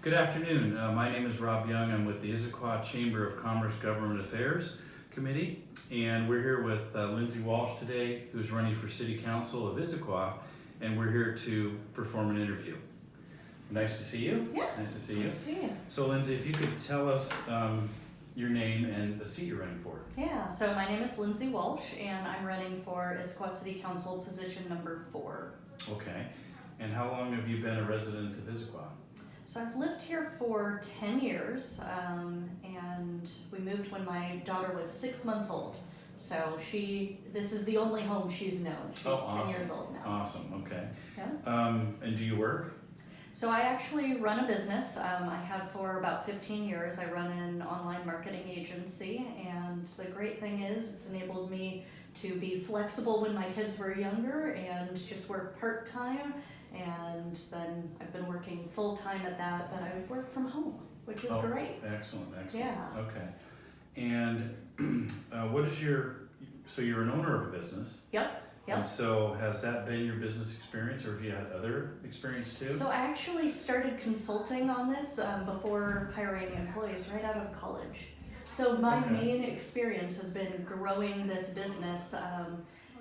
Good afternoon. My name is Rob Young. I'm with the Issaquah Chamber of Commerce Government Affairs Committee, and we're here with Lindsey Walsh today, who's running for City Council of Issaquah, and we're here to perform an interview. Nice to see you. Yeah. Nice to see you. Nice to see you. So, Lindsey, if you could tell us your name and the seat you're running for. Yeah, so my name is Lindsey Walsh, and I'm running for Issaquah City Council position number 4. Okay. And how long have you been a resident of Issaquah? So I've lived here for 10 years, and we moved when my daughter was 6 months old. So this is the only home she's known. She's awesome. 10 years old now. Awesome, okay. Yeah. And do you work? So I actually run a business. I have for about 15 years. I run an online marketing agency, and the great thing is it's enabled me to be flexible when my kids were younger and just work part-time, and then I've been working full-time at that, but I work from home, which is great. Excellent. Yeah. Okay. And so you're an owner of a business? Yep. And so has that been your business experience, or have you had other experience too? So I actually started consulting on this before hiring employees right out of college. So my main experience has been growing this business.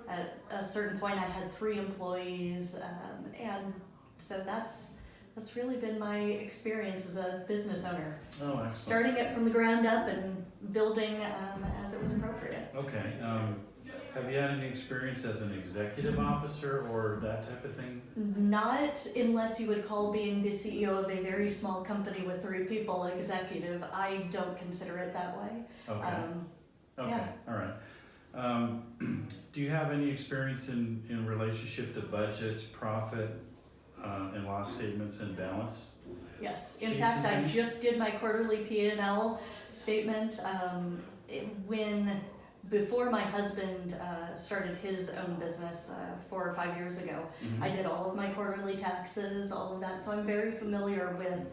At a certain point I had 3 employees, and so that's really been my experience as a business owner. Oh, excellent. Starting it from the ground up and building as it was appropriate. Okay. Have you had any experience as an executive officer or that type of thing? Not unless you would call being the CEO of a very small company with 3 people executive. I don't consider it that way. Okay. Okay. Yeah. All right. Do you have any experience in relationship to budgets, profit, and loss statements and balance? Yes. In fact, I just did my quarterly P&L statement before my husband started his own business 4 or 5 years ago. Mm-hmm. I did all of my quarterly taxes, all of that, so I'm very familiar with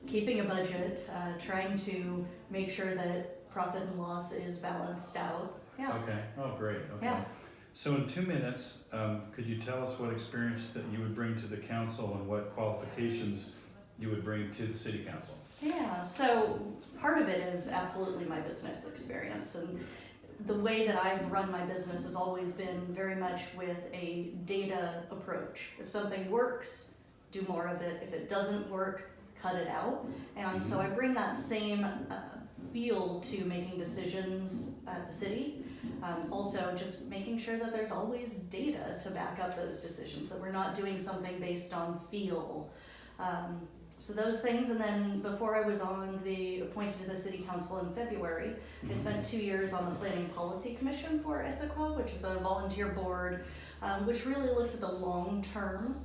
keeping a budget, trying to make sure that profit and loss is balanced out. Yeah. Okay. Oh, great. Okay. Yeah. So in 2 minutes, could you tell us what experience that you would bring to the council and what qualifications you would bring to the city council? Yeah, so part of it is absolutely my business experience, and the way that I've run my business has always been very much with a data approach. If something works, do more of it. If it doesn't work, cut it out. And so I bring that same feel to making decisions at the city. Also just making sure that there's always data to back up those decisions, that we're not doing something based on feel. So those things, and then before I was appointed to the city council in February, I spent 2 years on the Planning Policy Commission for Issaquah, which is a volunteer board, which really looks at the long-term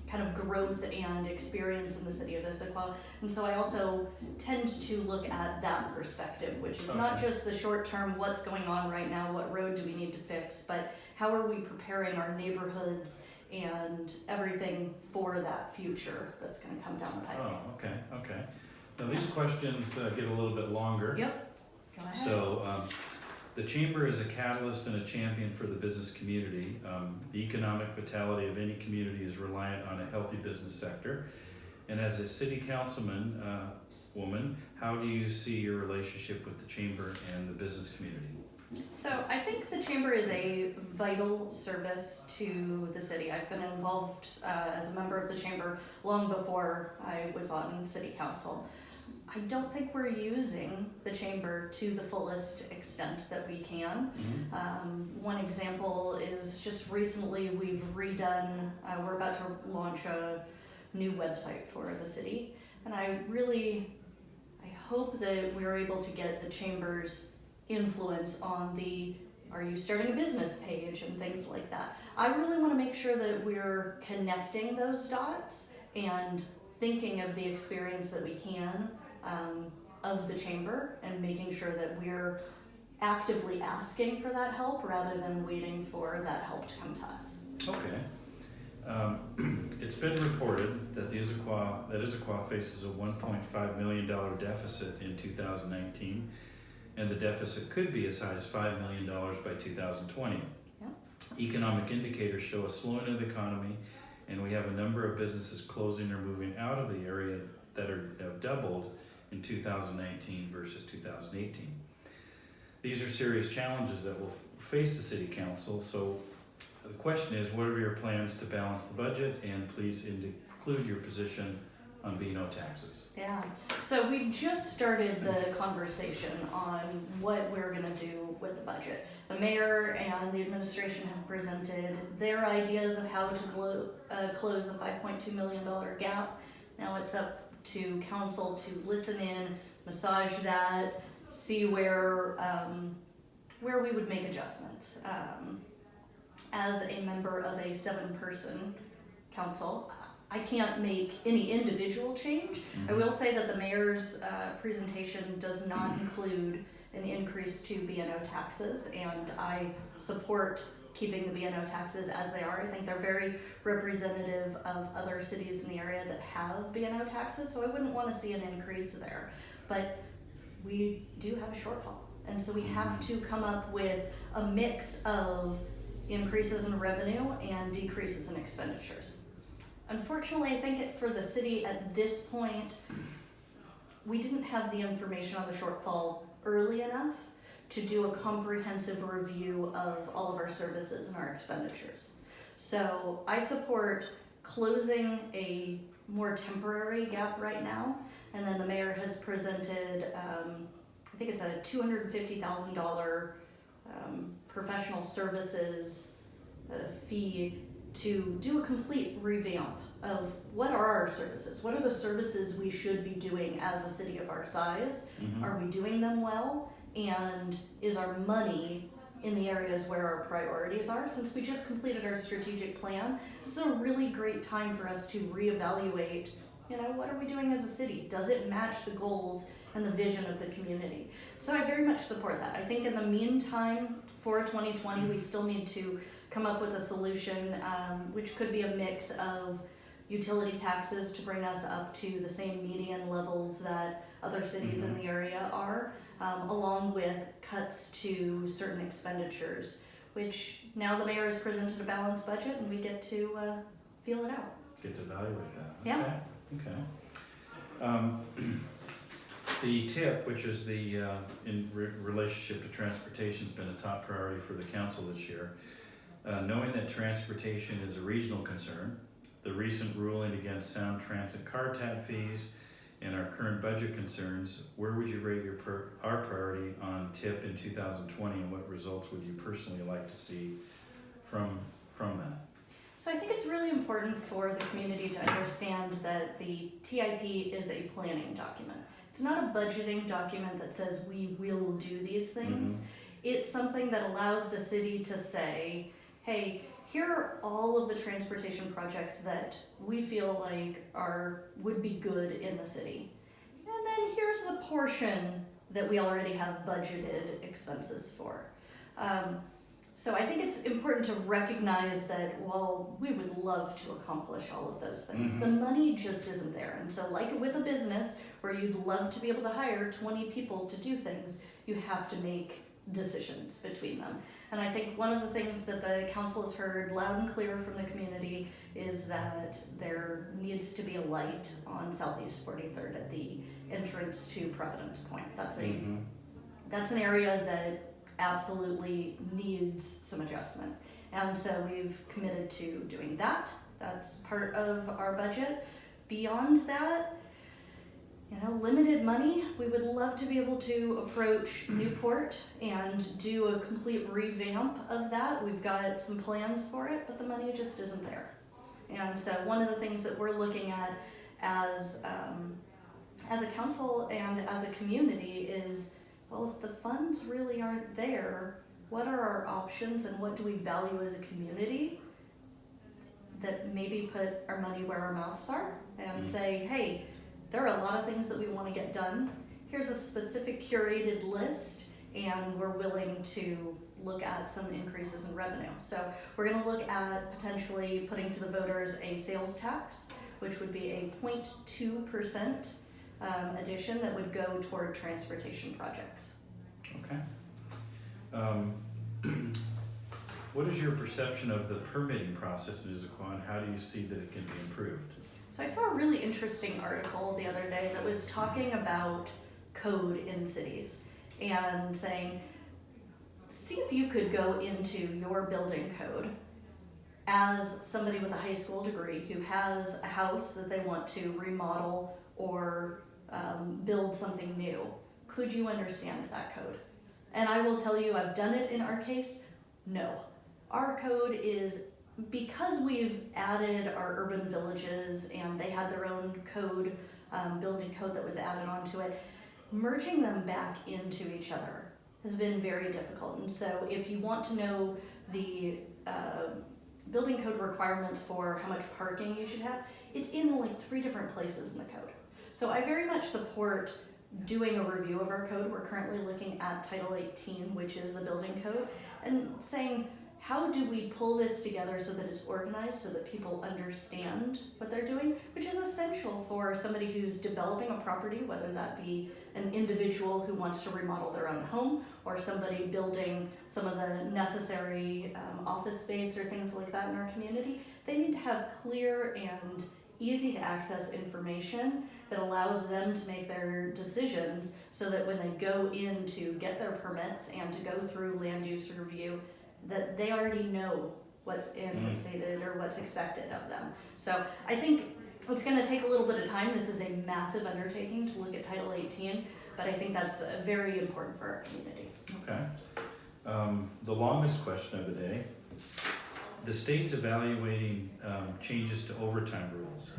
kind of growth and experience in the city of Issaquah. And so I also tend to look at that perspective, which is not just the short-term, what's going on right now, what road do we need to fix, but how are we preparing our neighborhoods and everything for that future that's going to come down the pike. Oh, okay. Now these questions get a little bit longer. Yep. Go ahead. So the Chamber is a catalyst and a champion for the business community. The economic vitality of any community is reliant on a healthy business sector. And as a city councilman, woman, how do you see your relationship with the Chamber and the business community? So I think the Chamber is a vital service to the city. I've been involved as a member of the Chamber long before I was on City Council. I don't think we're using the Chamber to the fullest extent that we can. One example is just recently we've redone, we're about to launch a new website for the city, and I hope that we're able to get the Chamber's influence on are you starting a business page and things like that. I really want to make sure that we're connecting those dots and thinking of the experience that we can of the Chamber and making sure that we're actively asking for that help rather than waiting for that help to come to us. Okay. It's been reported that Issaquah faces a $1.5 million deficit in 2019. And the deficit could be as high as $5 million by 2020. Yeah. Economic indicators show a slowing of the economy and we have a number of businesses closing or moving out of the area that have doubled in 2019 versus 2018. These are serious challenges that will face the city council, so the question is, what are your plans to balance the budget, and please include your position on B&O taxes. Yeah, so we've just started the conversation on what we're gonna do with the budget. The mayor and the administration have presented their ideas of how to close the $5.2 million gap. Now it's up to council to listen in, massage that, see where we would make adjustments. As a member of a 7-person council, I can't make any individual change. I will say that the mayor's presentation does not include an increase to B&O taxes, and I support keeping the B&O taxes as they are. I think they're very representative of other cities in the area that have B&O taxes, so I wouldn't want to see an increase there. But we do have a shortfall, and so we have to come up with a mix of increases in revenue and decreases in expenditures. Unfortunately, I think for the city at this point, we didn't have the information on the shortfall early enough to do a comprehensive review of all of our services and our expenditures. So I support closing a more temporary gap right now, and then the mayor has presented, I think it's a $250,000 professional services fee to do a complete revamp of what are our services, what are the services we should be doing as a city of our size, are we doing them well, and is our money in the areas where our priorities are. Since we just completed our strategic plan, this is a really great time for us to reevaluate, what are we doing as a city? Does it match the goals and the vision of the community? So I very much support that. I think in the meantime, for 2020, we still need to come up with a solution, which could be a mix of utility taxes to bring us up to the same median levels that other cities in the area are, along with cuts to certain expenditures, which now the mayor has presented a balanced budget and we get to feel it out. Get to evaluate that. Yeah. Okay. The TIP, which is the in relationship to transportation, has been a top priority for the council this year. Knowing that transportation is a regional concern, the recent ruling against sound transit car tab fees, and our current budget concerns, where would you rate our priority on TIP in 2020, and what results would you personally like to see from that? So I think it's really important for the community to understand that the TIP is a planning document. It's not a budgeting document that says we will do these things. It's something that allows the city to say, hey, here are all of the transportation projects that we feel like would be good in the city. And then here's the portion that we already have budgeted expenses for. So I think it's important to recognize that while we would love to accomplish all of those things, the money just isn't there. And so like with a business where you'd love to be able to hire 20 people to do things, you have to make decisions between them. And I think one of the things that the council has heard loud and clear from the community is that there needs to be a light on Southeast 43rd at the entrance to Providence Point. That's an area that absolutely needs some adjustment. And so we've committed to doing that. That's part of our budget. Beyond that, limited money. We would love to be able to approach Newport and do a complete revamp of that. We've got some plans for it, but the money just isn't there. And so one of the things that we're looking at as a council and as a community is, well, if the funds really aren't there, what are our options and what do we value as a community that maybe put our money where our mouths are and say, hey, there are a lot of things that we want to get done. Here's a specific curated list, and we're willing to look at some increases in revenue. So we're going to look at potentially putting to the voters a sales tax, which would be a 0.2% addition that would go toward transportation projects. Okay. what is your perception of the permitting process in Issaquah, and how do you see that it can be improved? So I saw a really interesting article the other day that was talking about code in cities and saying, see if you could go into your building code as somebody with a high school degree who has a house that they want to remodel or build something new. Could you understand that code? And I will tell you, I've done it in our case. No. Our code is, because we've added our urban villages and they had their own code, building code that was added onto it, merging them back into each other has been very difficult. And so if you want to know the building code requirements for how much parking you should have, it's in like 3 different places in the code. So I very much support doing a review of our code. We're currently looking at Title 18, which is the building code, and saying, how do we pull this together so that it's organized, so that people understand what they're doing, which is essential for somebody who's developing a property, whether that be an individual who wants to remodel their own home, or somebody building some of the necessary office space or things like that in our community. They need to have clear and easy to access information that allows them to make their decisions, so that when they go in to get their permits and to go through land use review, that they already know what's anticipated or what's expected of them. So I think it's going to take a little bit of time. This is a massive undertaking to look at Title 18, but I think that's very important for our community. Okay. The longest question of the day. The state's evaluating changes to overtime rules.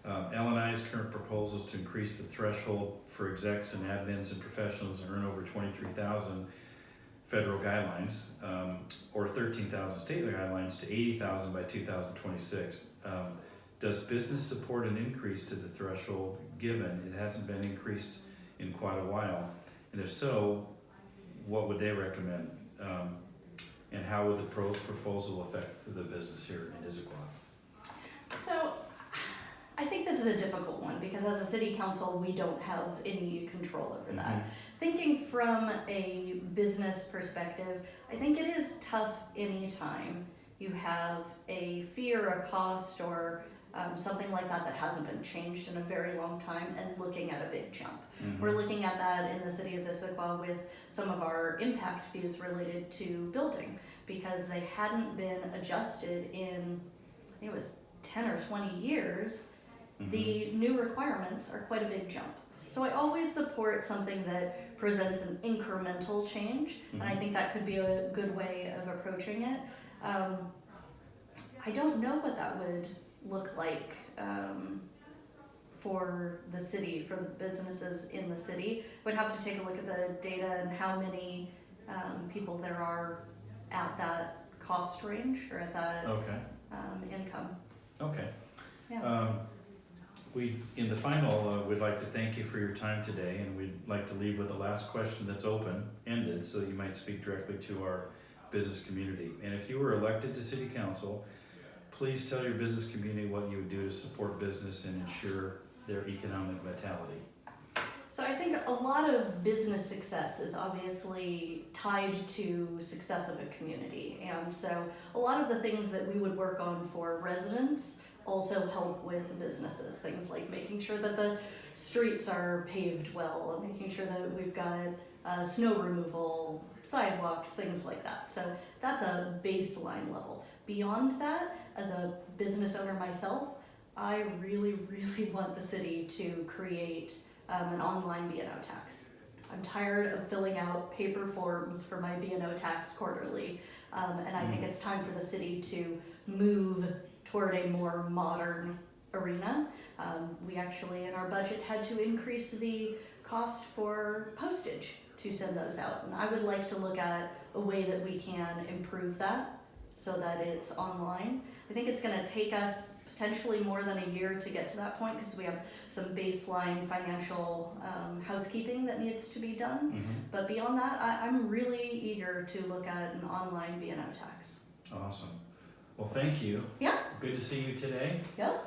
L&I's current proposals to increase the threshold for execs and admins and professionals that earn over $23,000 federal guidelines, or 13,000 state guidelines, to 80,000 by 2026. Does business support an increase to the threshold, given it hasn't been increased in quite a while? And if so, what would they recommend? And how would the proposal affect the business here in Issaquah? So I think this is a difficult one, because as a city council, we don't have any control over that. Thinking from a business perspective, I think it is tough anytime you have a fee or a cost or something like that that hasn't been changed in a very long time, and looking at a big jump. We're looking at that in the city of Issaquah with some of our impact fees related to building, because they hadn't been adjusted in, I think it was 10 or 20 years. The new requirements are quite a big jump. So I always support something that presents an incremental change, and I think that could be a good way of approaching it. I don't know what that would look like for the city, for the businesses in the city. Would have to take a look at the data and how many people there are at that cost range, or at that income. Okay. Yeah. In the final, we'd like to thank you for your time today, and we'd like to leave with the last question that's open-ended, so you might speak directly to our business community. And if you were elected to city council, please tell your business community what you would do to support business and ensure their economic vitality. So I think a lot of business success is obviously tied to success of a community. And so a lot of the things that we would work on for residents also help with businesses. Things like making sure that the streets are paved well, and making sure that we've got snow removal, sidewalks, things like that. So that's a baseline level. Beyond that, as a business owner myself, I really, really want the city to create an online B&O tax. I'm tired of filling out paper forms for my B&O tax quarterly, and I think it's time for the city to move toward a more modern arena. We actually, in our budget, had to increase the cost for postage to send those out, and I would like to look at a way that we can improve that so that it's online. I think it's going to take us potentially more than a year to get to that point, because we have some baseline financial housekeeping that needs to be done. But beyond that, I'm really eager to look at an online B&O tax. Awesome. Well, thank you. Yeah. Good to see you today. Yep.